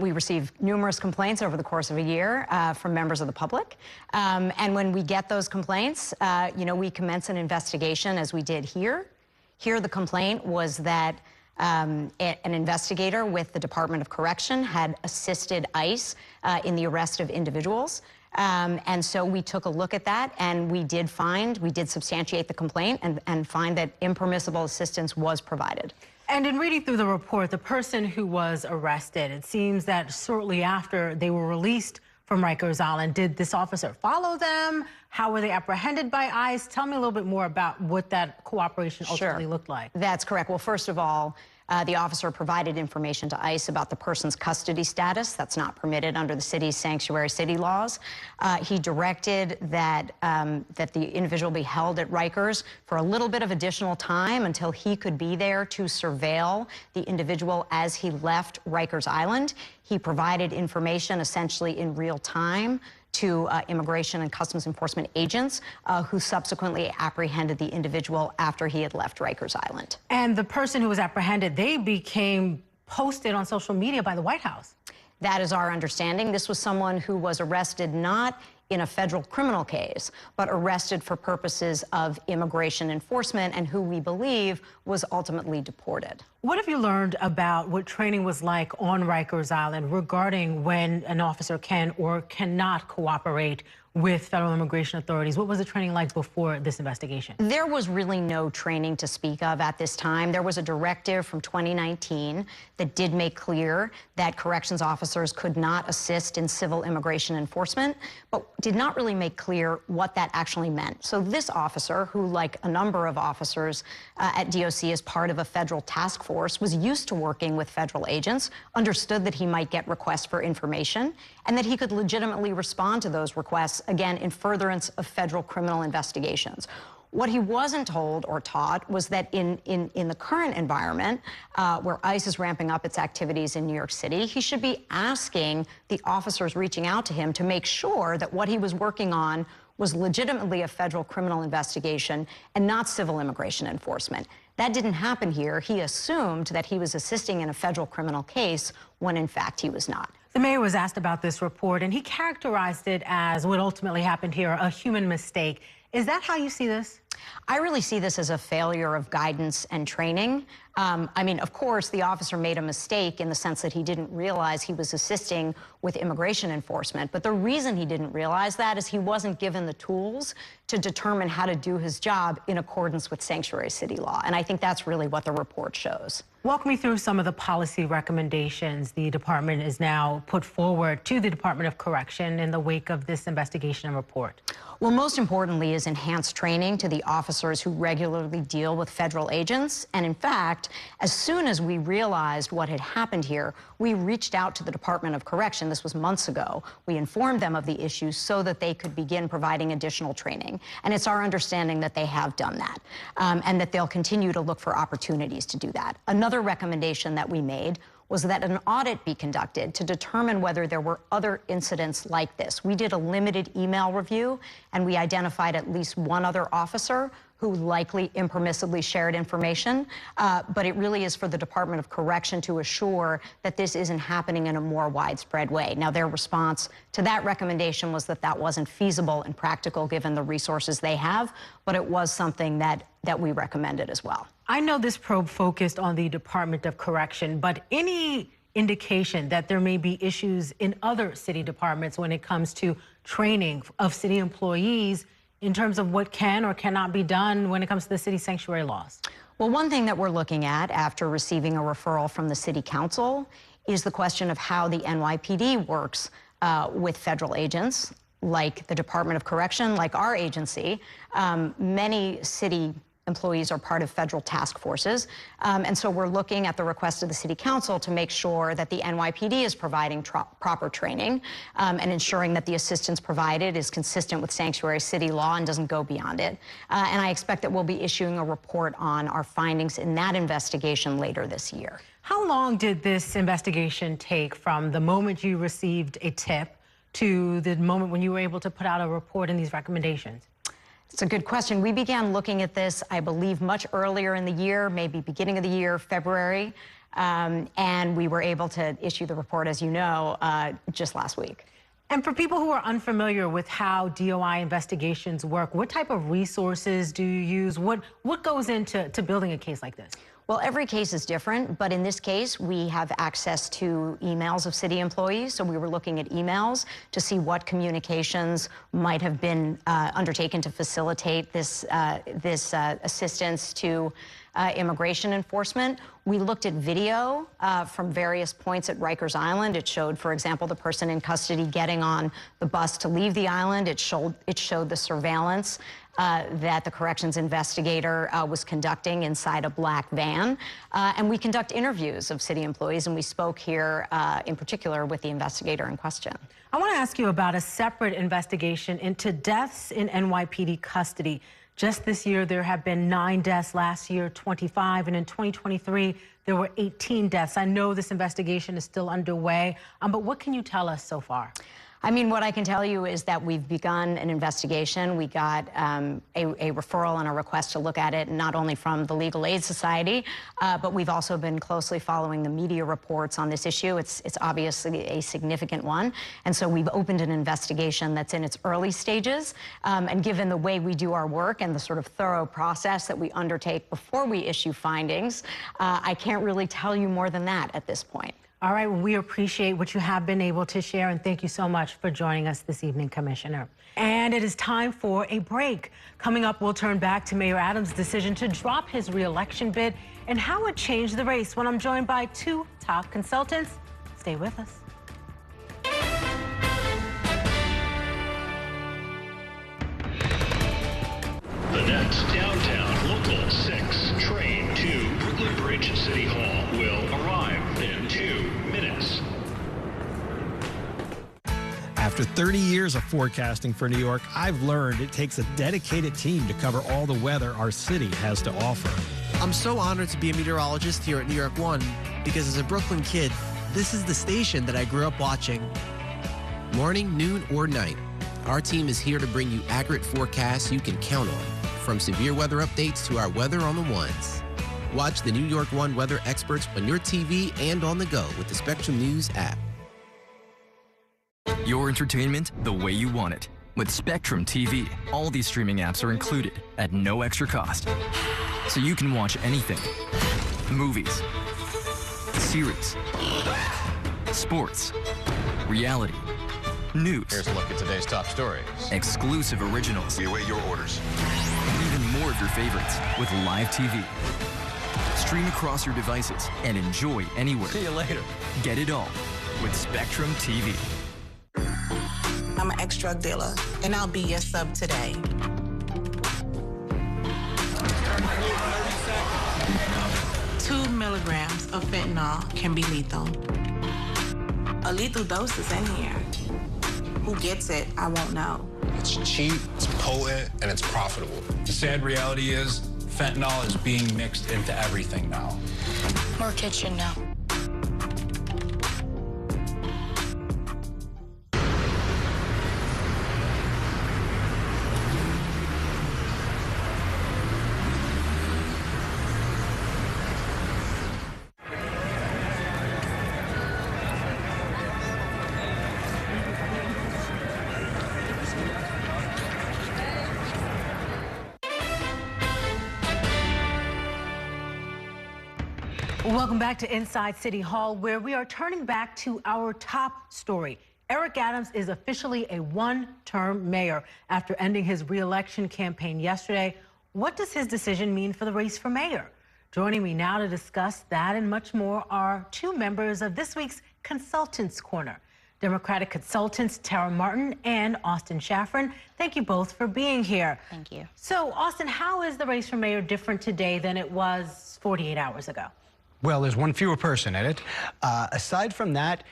We received numerous complaints over the course of a year from members of the public. And when we get those complaints, we commence an investigation as we did here. Here, the complaint was that an investigator with the Department of Correction had assisted ICE in the arrest of individuals. And so we took a look at that, and we did substantiate the complaint and find that impermissible assistance was provided. And in reading through the report, the person who was arrested, it seems that shortly after they were released from Rikers Island, did this officer follow them? How were they apprehended by ICE? Tell me a little bit more about what that cooperation ultimately looked like. That's correct. Well, first of all, the officer provided information to ICE about the person's custody status. That's not permitted under the city's sanctuary city laws. He directed that the individual be held at Rikers for a little bit of additional time until he could be there to surveil the individual as he left Rikers Island. He provided information essentially in real time to Immigration and Customs Enforcement agents who subsequently apprehended the individual after he had left Rikers Island. And the person who was apprehended, they became posted on social media by the White House. That is our understanding. This was someone who was arrested not in a federal criminal case, but arrested for purposes of immigration enforcement and who we believe was ultimately deported. What have you learned about what training was like on Rikers Island regarding when an officer can or cannot cooperate with federal immigration authorities? What was the training like before this investigation? There was really no training to speak of at this time. There was a directive from 2019 that did make clear that corrections officers could not assist in civil immigration enforcement, but did not really make clear what that actually meant. So this officer, who like a number of officers at DOC is part of a federal task force, was used to working with federal agents, understood that he might get requests for information, and that he could legitimately respond to those requests, again, in furtherance of federal criminal investigations. What he wasn't told or taught was that in the current environment, where ICE is ramping up its activities in New York City, he should be asking the officers reaching out to him to make sure that what he was working on was legitimately a federal criminal investigation and not civil immigration enforcement. That didn't happen here. He assumed that he was assisting in a federal criminal case when in fact he was not. The mayor was asked about this report and he characterized it as what ultimately happened here, a human mistake. Is that how you see this? I really see this as a failure of guidance and training. I mean, of course, the officer made a mistake in the sense that he didn't realize he was assisting with immigration enforcement. But the reason he didn't realize that is he wasn't given the tools to determine how to do his job in accordance with sanctuary city law. And I think that's really what the report shows. Walk me through some of the policy recommendations the department is now put forward to the Department of Correction in the wake of this investigation and report. Well, most importantly is enhanced training to the officers who regularly deal with federal agents. And in fact, as soon as we realized what had happened here, we reached out to the Department of Correction. This was months ago. We informed them of the issues so that they could begin providing additional training. And it's our understanding that they have done that, and that they'll continue to look for opportunities to do that. Another recommendation that we made was that an audit be conducted to determine whether there were other incidents like this. We did a limited email review, and we identified at least one other officer who likely impermissibly shared information, but it really is for the Department of Correction to assure that this isn't happening in a more widespread way. Now, their response to that recommendation was that that wasn't feasible and practical given the resources they have, but it was something that we recommended as well. I know this probe focused on the Department of Correction, but any indication that there may be issues in other city departments when it comes to training of city employees in terms of what can or cannot be done when it comes to the city sanctuary laws? Well, one thing that we're looking at after receiving a referral from the City Council is the question of how the NYPD works with federal agents, like the Department of Correction, like our agency. Many city employees are part of federal task forces. And so we're looking at the request of the City Council to make sure that the NYPD is providing proper training and ensuring that the assistance provided is consistent with sanctuary city law and doesn't go beyond it. And I expect that we'll be issuing a report on our findings in that investigation later this year. How long did this investigation take from the moment you received a tip to the moment when you were able to put out a report and these recommendations? It's a good question. We began looking at this, I believe, much earlier in the year, maybe beginning of the year, February, and we were able to issue the report, as you know, just last week. And for people who are unfamiliar with how DOI investigations work, what type of resources do you use? What goes into building a case like this? Well, every case is different, but in this case, we have access to emails of city employees. So we were looking at emails to see what communications might have been undertaken to facilitate this assistance to immigration enforcement. We looked at video from various points at Rikers Island. It showed, for example, the person in custody getting on the bus to leave the island. It showed the surveillance that the corrections investigator was conducting inside a black van. And we conduct interviews of city employees, and we spoke here in particular with the investigator in question. I want to ask you about a separate investigation into deaths in NYPD custody. Just this year, there have been 9 deaths, last year 25, and in 2023, there were 18 deaths. I know this investigation is still underway, but what can you tell us so far? I mean, what I can tell you is that we've begun an investigation. We got a referral and a request to look at it, not only from the Legal Aid Society, but we've also been closely following the media reports on this issue. It's obviously a significant one. And so we've opened an investigation that's in its early stages. And given the way we do our work and the sort of thorough process that we undertake before we issue findings, I can't really tell you more than that at this point. All right, well, we appreciate what you have been able to share, and thank you so much for joining us this evening, Commissioner. And it is time for a break. Coming up, we'll turn back to Mayor Adams' decision to drop his re-election bid and how it changed the race when I'm joined by 2 top consultants. Stay with us. The next downtown Local 6 train to Brooklyn Bridge City Hall will arrive in 2 minutes. After 30 years of forecasting for New York, I've learned it takes a dedicated team to cover all the weather our city has to offer. I'm so honored to be a meteorologist here at New York One because as a Brooklyn kid, this is the station that I grew up watching. Morning, noon, or night, our team is here to bring you accurate forecasts you can count on, from severe weather updates to our weather on the ones. Watch the New York One weather experts on your TV and on the go with the Spectrum News app. Your entertainment the way you want it. With Spectrum TV, all these streaming apps are included at no extra cost. So you can watch anything, Movies, series, sports, reality, news. Here's a look at today's top stories. Exclusive originals. We await your orders. And even more of your favorites with live TV. Stream across your devices and enjoy anywhere. See you later. Get it all with Spectrum TV. I'm an ex-drug dealer, and I'll be your sub today. Two milligrams of fentanyl can be lethal. A lethal dose is in here. Who gets it, I won't know. It's cheap, it's potent, and it's profitable. The sad reality is fentanyl is being mixed into everything now. More kitchen now. Welcome back to Inside City Hall, where we are turning back to our top story. Eric Adams is officially a one-term mayor after ending his re-election campaign yesterday. What does his decision mean for the race for mayor? Joining me now to discuss that and much more are two members of this week's Consultants Corner, Democratic consultants Tara Martin and Austin Shaffron. Thank you both for being here. Thank you. So, Austin, how is the race for mayor different today than it was 48 hours ago? Well, there's one fewer person in it. Aside from that,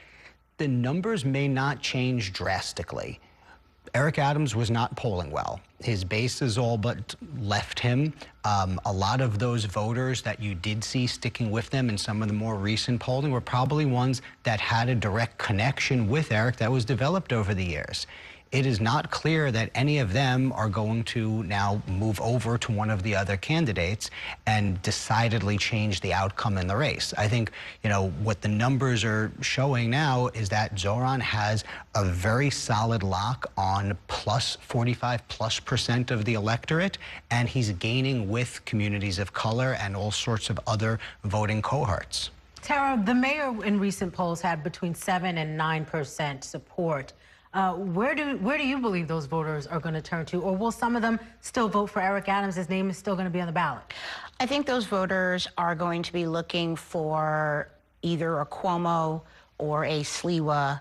the numbers may not change drastically. Eric Adams was not polling well. His base has all but left him. A lot of those voters that you did see sticking with them in some of the more recent polling were probably ones that had a direct connection with Eric that was developed over the years. It is not clear that any of them are going to now move over to one of the other candidates and decidedly change the outcome in the race. I think, you know, what the numbers are showing now is that Zohran has a very solid lock on plus 45% of the electorate, and he's gaining with communities of color and all sorts of other voting cohorts. Tara, the mayor in recent polls had between 7 and 9% support. Where do you believe those voters are going to turn to, or will some of them still vote for Eric Adams? His name is still going to be on the ballot. I think those voters are going to be looking for either a Cuomo or a Sliwa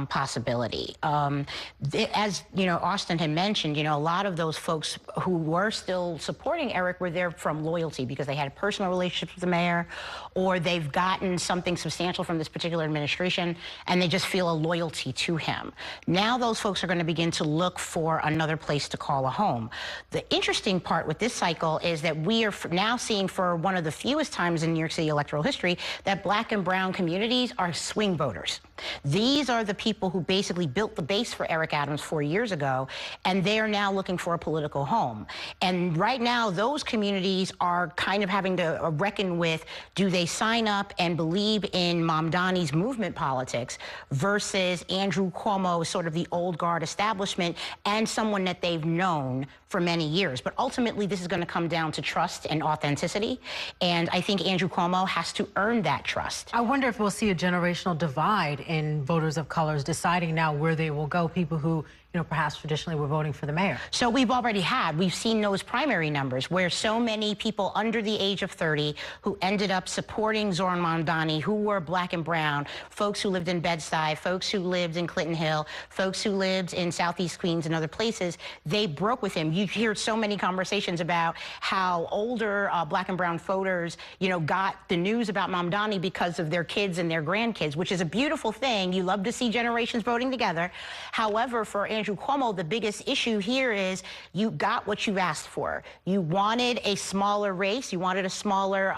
possibility. As you know, Austin had mentioned, you know, a lot of those folks who were still supporting Eric were there from loyalty because they had personal relationships with the mayor, or they've gotten something substantial from this particular administration and they just feel a loyalty to him. Now those folks are going to begin to look for another place to call a home. The interesting part with this cycle is that we are now seeing, for one of the fewest times in New York City electoral history, that black and brown communities are swing voters. These are the people who basically built the base for Eric Adams 4 years ago, and they are now looking for a political home. And right now, those communities are kind of having to reckon with, do they sign up and believe in Mamdani's movement politics versus Andrew Cuomo, sort of the old guard establishment, and someone that they've known for many years. But ultimately, this is going to come down to trust and authenticity. And I think Andrew Cuomo has to earn that trust. I wonder if we'll see a generational divide in voters of colors deciding now where they will go, people who, you know, perhaps traditionally were voting for the mayor. So we've seen those primary numbers where so many people under the age of 30 who ended up supporting Zohran Mamdani, who were black and brown, folks who lived in Bed-Stuy, folks who lived in Clinton Hill, folks who lived in Southeast Queens and other places, they broke with him. You hear so many conversations about how older black and brown voters, you know, got the news about Mamdani because of their kids and their grandkids, which is a beautiful thing. You love to see generations voting together. However, for Andrew Cuomo, the biggest issue here is you got what you asked for. You wanted a smaller race. You wanted a smaller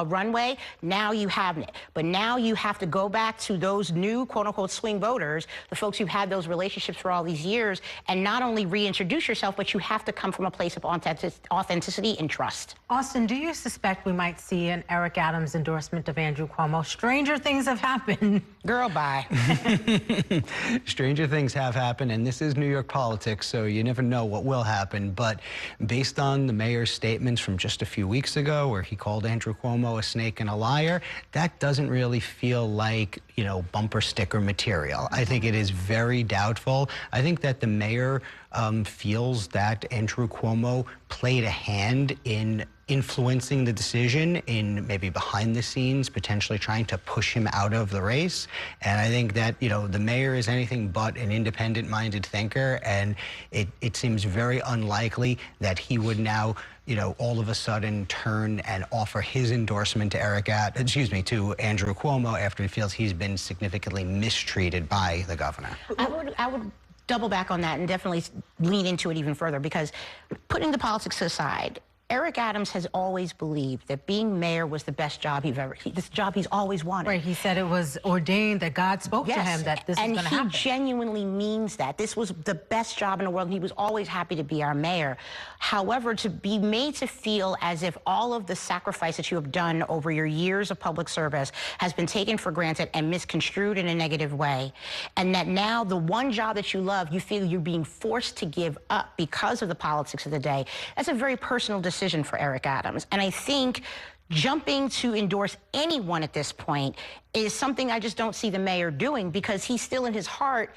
runway. Now you have it. But now you have to go back to those new, quote-unquote, swing voters, the folks who've had those relationships for all these years, and not only reintroduce yourself, but you have to come from a place of authenticity and trust. Austin, do you suspect we might see an Eric Adams endorsement of Andrew Cuomo? Stranger things have happened. Girl, bye. Stranger things have happened, and and this is New York politics, so you never know what will happen, but based on the mayor's statements from just a few weeks ago, where he called Andrew Cuomo a snake and a liar, that doesn't really feel like, you know, bumper sticker material. I think it is very doubtful. I think that the mayor feels that Andrew Cuomo played a hand in influencing the decision, in maybe behind the scenes, potentially trying to push him out of the race. And I think that, you know, the mayor is anything but an independent-minded thinker, and it seems very unlikely that he would now, you know, all of a sudden turn and offer his endorsement to to Andrew Cuomo after he feels he's been significantly mistreated by the governor. I would double back on that and definitely lean into it even further, because putting the politics aside, Eric Adams has always believed that being mayor was the best job this job he's always wanted. Right, he said it was ordained, that God spoke to him that this was going to happen. And he genuinely means that. This was the best job in the world, and he was always happy to be our mayor. However, to be made to feel as if all of the sacrifice that you have done over your years of public service has been taken for granted and misconstrued in a negative way, and that now the one job that you love, you feel you're being forced to give up because of the politics of the day, that's a very personal decision for Eric Adams. And I think jumping to endorse anyone at this point is something I just don't see the mayor doing, because he's still in his heart,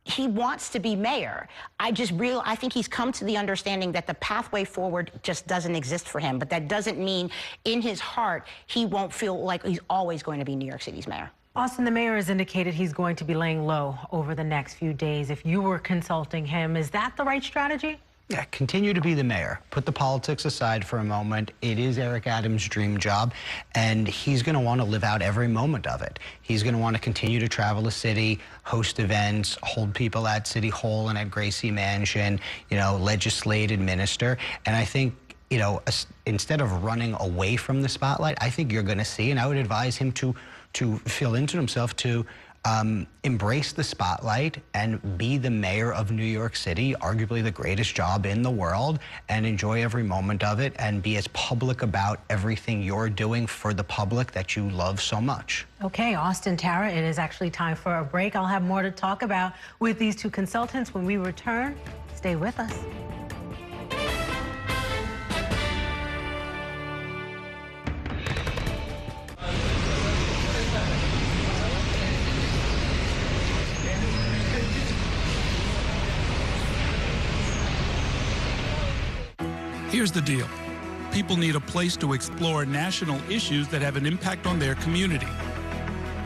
he wants to be mayor. I think he's come to the understanding that the pathway forward just doesn't exist for him. But that doesn't mean in his heart he won't feel like he's always going to be New York City's mayor. Austin, the mayor has indicated he's going to be laying low over the next few days. If you were consulting him, is that the right strategy? Yeah, continue to be the mayor. Put the politics aside for a moment. It is Eric Adams' dream job, and he's going to want to live out every moment of it. He's going to want to continue to travel the city, host events, hold people at City Hall and at Gracie Mansion, you know, legislate, administer. And I think, you know, instead of running away from the spotlight, I think you're going to see, and I would advise him to feel into himself to embrace the spotlight and be the mayor of New York City, arguably the greatest job in the world, and enjoy every moment of it and be as public about everything you're doing for the public that you love so much. Okay, Austin, Tara, it is actually time for a break. I'll have more to talk about with these two consultants when we return. Stay with us. Here's the deal. People need a place to explore national issues that have an impact on their community.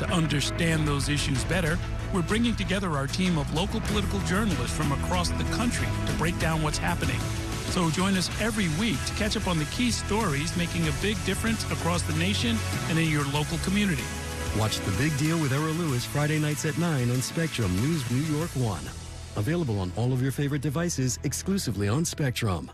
To understand those issues better, we're bringing together our team of local political journalists from across the country to break down what's happening. So join us every week to catch up on the key stories making a big difference across the nation and in your local community. Watch The Big Deal with Errol Lewis Friday nights at 9 on Spectrum News New York 1. Available on all of your favorite devices exclusively on Spectrum.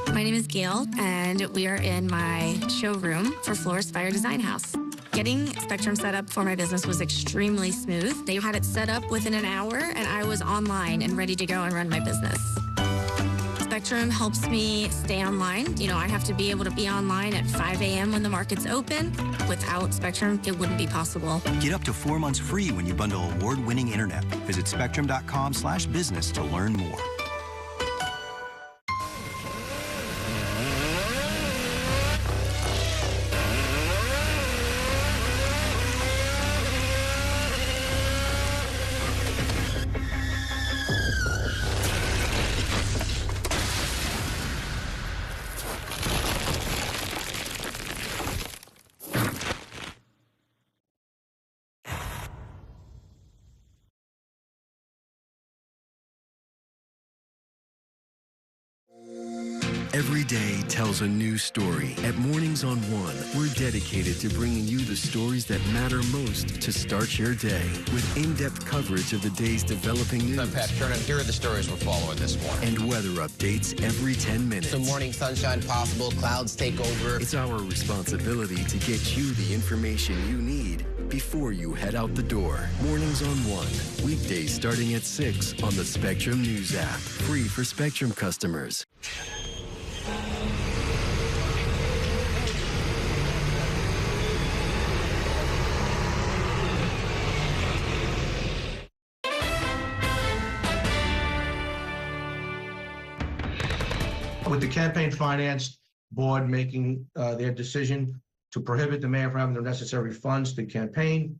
My name is Gail, and we are in my showroom for Floor's Fire Design House. Getting Spectrum set up for my business was extremely smooth. They had it set up within an hour, and I was online and ready to go and run my business. Spectrum helps me stay online. You know, I have to be able to be online at 5 a.m. when the market's open. Without Spectrum, it wouldn't be possible. Get up to 4 months free when you bundle award-winning internet. Visit spectrum.com/business to learn more. Every day tells a new story. At Mornings on One, we're dedicated to bringing you the stories that matter most to start your day. With in-depth coverage of the day's developing news. I'm Pat Turner. Here are the stories we're following this morning. And weather updates every 10 minutes. Some morning sunshine possible, clouds take over. It's our responsibility to get you the information you need before you head out the door. Mornings on One. Weekdays starting at 6 on the Spectrum News app. Free for Spectrum customers. with the campaign finance board making their decision to prohibit the mayor from having the necessary funds to campaign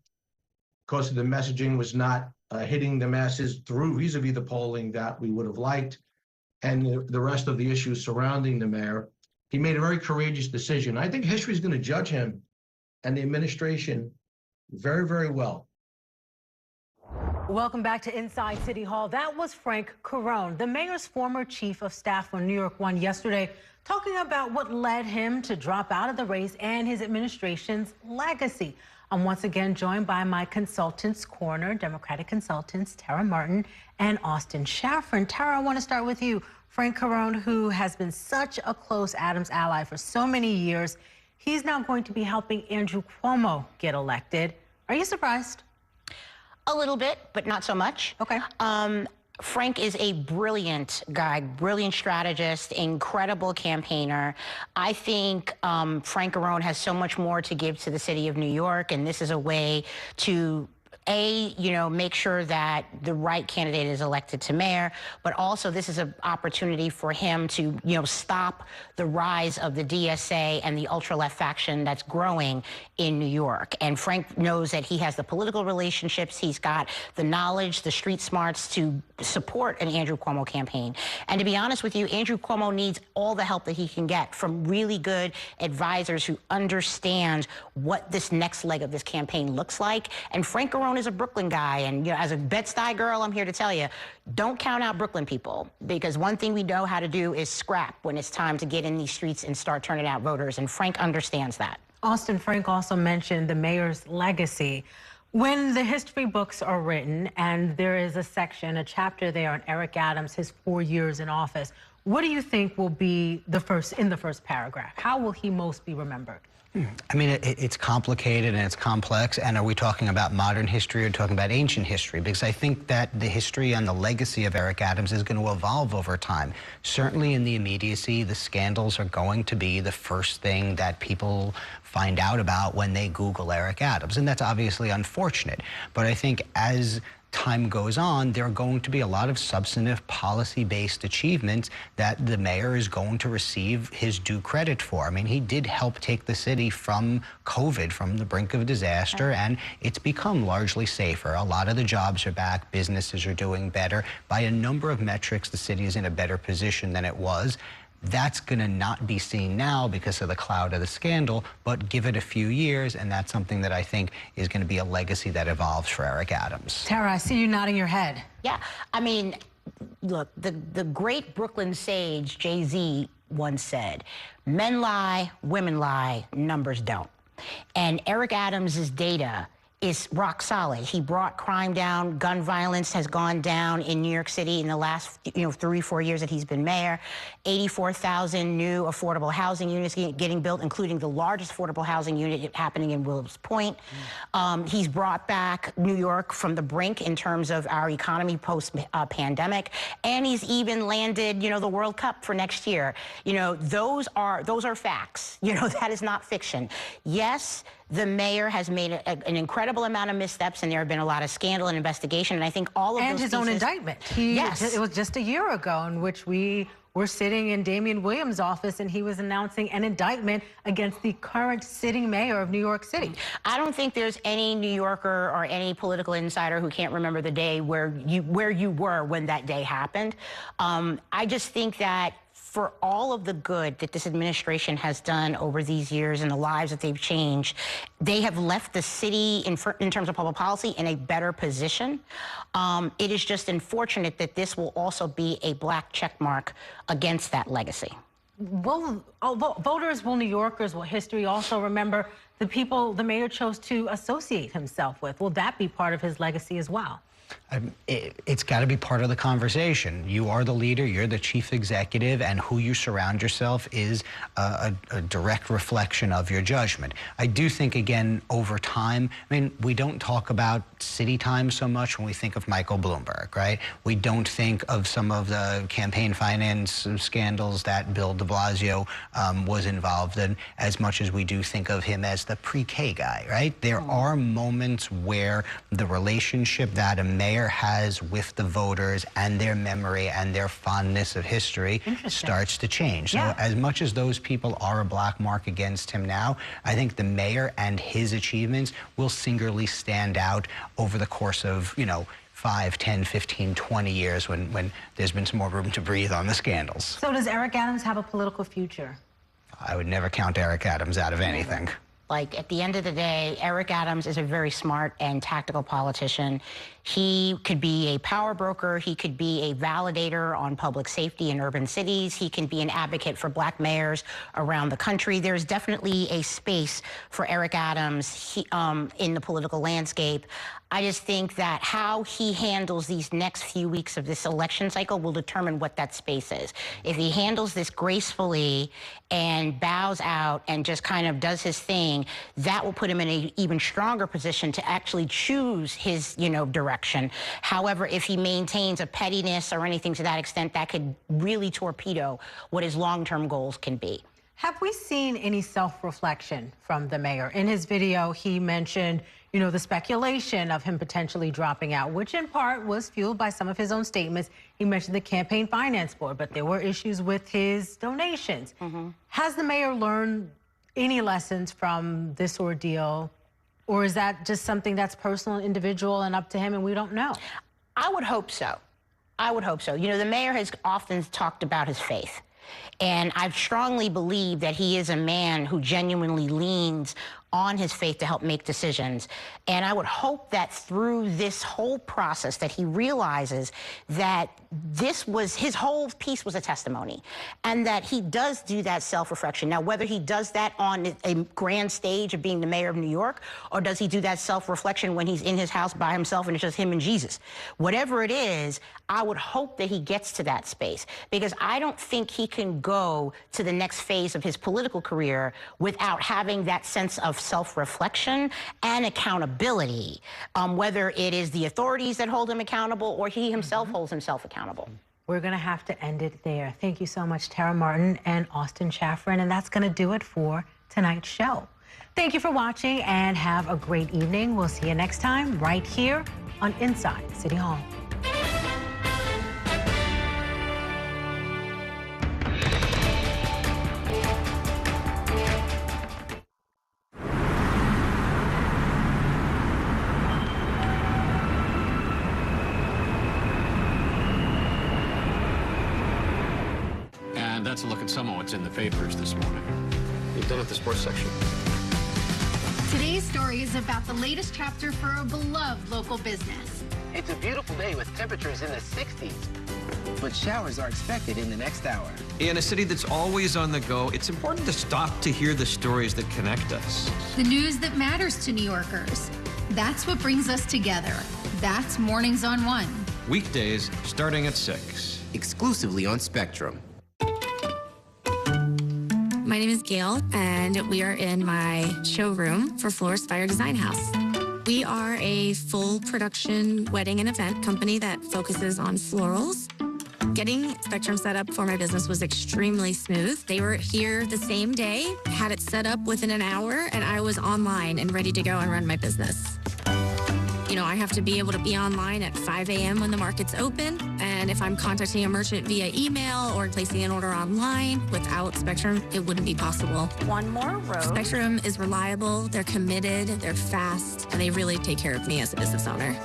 because the messaging was not hitting the masses through vis-a-vis the polling that we would have liked, and the rest of the issues surrounding the mayor. He made a very courageous decision. I think history is going to judge him and the administration very, very well. Welcome back to Inside City Hall. That was Frank Carone, the mayor's former chief of staff on New York One yesterday, talking about what led him to drop out of the race and his administration's legacy. I'm once again joined by my consultants corner, Democratic consultants Tara Martin and Austin Shaffron. Tara, I want to start with you. Frank Carone, who has been such a close Adams ally for so many years, he's now going to be helping Andrew Cuomo get elected. Are you surprised? A little bit, but not so much. Okay. Frank is a brilliant guy, brilliant strategist, incredible campaigner. I think Frank Carone has so much more to give to the city of New York, and this is a way to make sure that the right candidate is elected to mayor, but also this is an opportunity for him to, stop the rise of the DSA and the ultra-left faction that's growing in New York. And Frank knows that he has the political relationships, he's got the knowledge, the street smarts to support an Andrew Cuomo campaign. And to be honest with you, Andrew Cuomo needs all the help that he can get from really good advisors who understand what this next leg of this campaign looks like. And Frank Carone is a Brooklyn guy, and as a Bed-Stuy girl, I'm here to tell you, don't count out Brooklyn people, because one thing we know how to do is scrap when it's time to get in these streets and start turning out voters, and Frank understands that. Austin, Frank also mentioned the mayor's legacy. When the history books are written and there is a section, a chapter there on Eric Adams, his 4 years in office, what do you think will be in the first paragraph? How will he most be remembered? I mean, it's complicated and it's complex. And are we talking about modern history or talking about ancient history? Because I think that the history and the legacy of Eric Adams is going to evolve over time. Certainly in the immediacy, the scandals are going to be the first thing that people find out about when they Google Eric Adams. And that's obviously unfortunate. But I think as time goes on, there are going to be a lot of substantive policy-based achievements that the mayor is going to receive his due credit for. I mean, he did help take the city from COVID, from the brink of disaster, and it's become largely safer. A lot of the jobs are back, businesses are doing better. By a number of metrics, the city is in a better position than it was. That's going to not be seen now because of the cloud of the scandal, but give it a few years, and that's something that I think is going to be a legacy that evolves for Eric Adams. Tara, I see you nodding your head. Yeah, I mean, look, the great Brooklyn sage, Jay-Z, once said, men lie, women lie, numbers don't. And Eric Adams' data is rock solid. He brought crime down. Gun violence has gone down in New York City in the last 3-4 years that he's been mayor. 84,000 new affordable housing units getting built, including the largest affordable housing unit happening in Willows Point. He's brought back New York from the brink in terms of our economy post-pandemic, and he's even landed, the World Cup for next year. Those are facts. That is not fiction. Yes, the mayor has made an incredible amount of missteps, and there have been a lot of scandal and investigation, and I think all of those his own indictment. Yes. It was just a year ago in which we were sitting in Damian Williams' office, and he was announcing an indictment against the current sitting mayor of New York City. I don't think there's any New Yorker or any political insider who can't remember the day where you were when that day happened. I just think that for all of the good that this administration has done over these years and the lives that they've changed, they have left the city, in terms of public policy, in a better position. It is just unfortunate that this will also be a black check mark against that legacy. Will voters, will New Yorkers, will history also remember the people the mayor chose to associate himself with? Will that be part of his legacy as well? It's got to be part of the conversation. You are the leader, you're the chief executive, and who you surround yourself is a direct reflection of your judgment. I do think, again, over time, we don't talk about city time so much when we think of Michael Bloomberg, right? We don't think of some of the campaign finance scandals that Bill de Blasio was involved in as much as we do think of him as the pre-K guy, right? There are moments where the relationship that a mayor has with the voters and their memory and their fondness of history starts to change. So as much as those people are a black mark against him now, I think the mayor and his achievements will singularly stand out over the course of, 5, 10, 15, 20 years when there's been some more room to breathe on the scandals. So does Eric Adams have a political future? I would never count Eric Adams out of anything. Like, at the end of the day, Eric Adams is a very smart and tactical politician. He could be a power broker. He could be a validator on public safety in urban cities. He can be an advocate for black mayors around the country. There's definitely a space for Eric Adams in the political landscape. I just think that how he handles these next few weeks of this election cycle will determine what that space is. If he handles this gracefully and bows out and just kind of does his thing, that will put him in an even stronger position to actually choose his, direction. However, if he maintains a pettiness or anything to that extent, that could really torpedo what his long-term goals can be. Have we seen any self-reflection from the mayor? In his video, he mentioned, the speculation of him potentially dropping out, which in part was fueled by some of his own statements. He mentioned the campaign finance board, but there were issues with his donations. Has the mayor learned any lessons from this ordeal, or is that just something that's personal and individual and up to him and we don't know? I would hope so. I would hope so. The mayor has often talked about his faith. And I strongly believe that he is a man who genuinely leans on his faith to help make decisions. And I would hope that through this whole process that he realizes that his whole piece was a testimony, and that he does do that self-reflection. Now, whether he does that on a grand stage of being the mayor of New York, or does he do that self-reflection when he's in his house by himself and it's just him and Jesus, whatever it is, I would hope that he gets to that space, because I don't think he can go to the next phase of his political career without having that sense of self-reflection and accountability, whether it is the authorities that hold him accountable or he himself holds himself accountable. We're going to have to end it there. Thank you so much, Tara Martin and Austin Chaffron, and that's going to do it for tonight's show. Thank you for watching and have a great evening. We'll see you next time right here on Inside City Hall. That's a look at some of what's in the papers this morning. You've done at the sports section. Today's story is about the latest chapter for a beloved local business. It's a beautiful day with temperatures in the 60s, but showers are expected in the next hour. In a city that's always on the go, it's important to stop to hear the stories that connect us. The news that matters to New Yorkers. That's what brings us together. That's Mornings on One. Weekdays starting at 6. Exclusively on Spectrum. My name is Gail, and we are in my showroom for Florist Fire Design House. We are a full production wedding and event company that focuses on florals. Getting Spectrum set up for my business was extremely smooth. They were here the same day, had it set up within an hour, and I was online and ready to go and run my business. I have to be able to be online at 5 a.m. when the market's open. And if I'm contacting a merchant via email or placing an order online, without Spectrum, it wouldn't be possible. One more row. Spectrum is reliable, they're committed, they're fast, and they really take care of me as a business owner.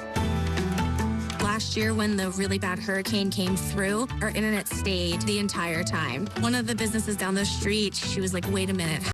Last year, when the really bad hurricane came through, our internet stayed the entire time. One of the businesses down the street, she was like, wait a minute.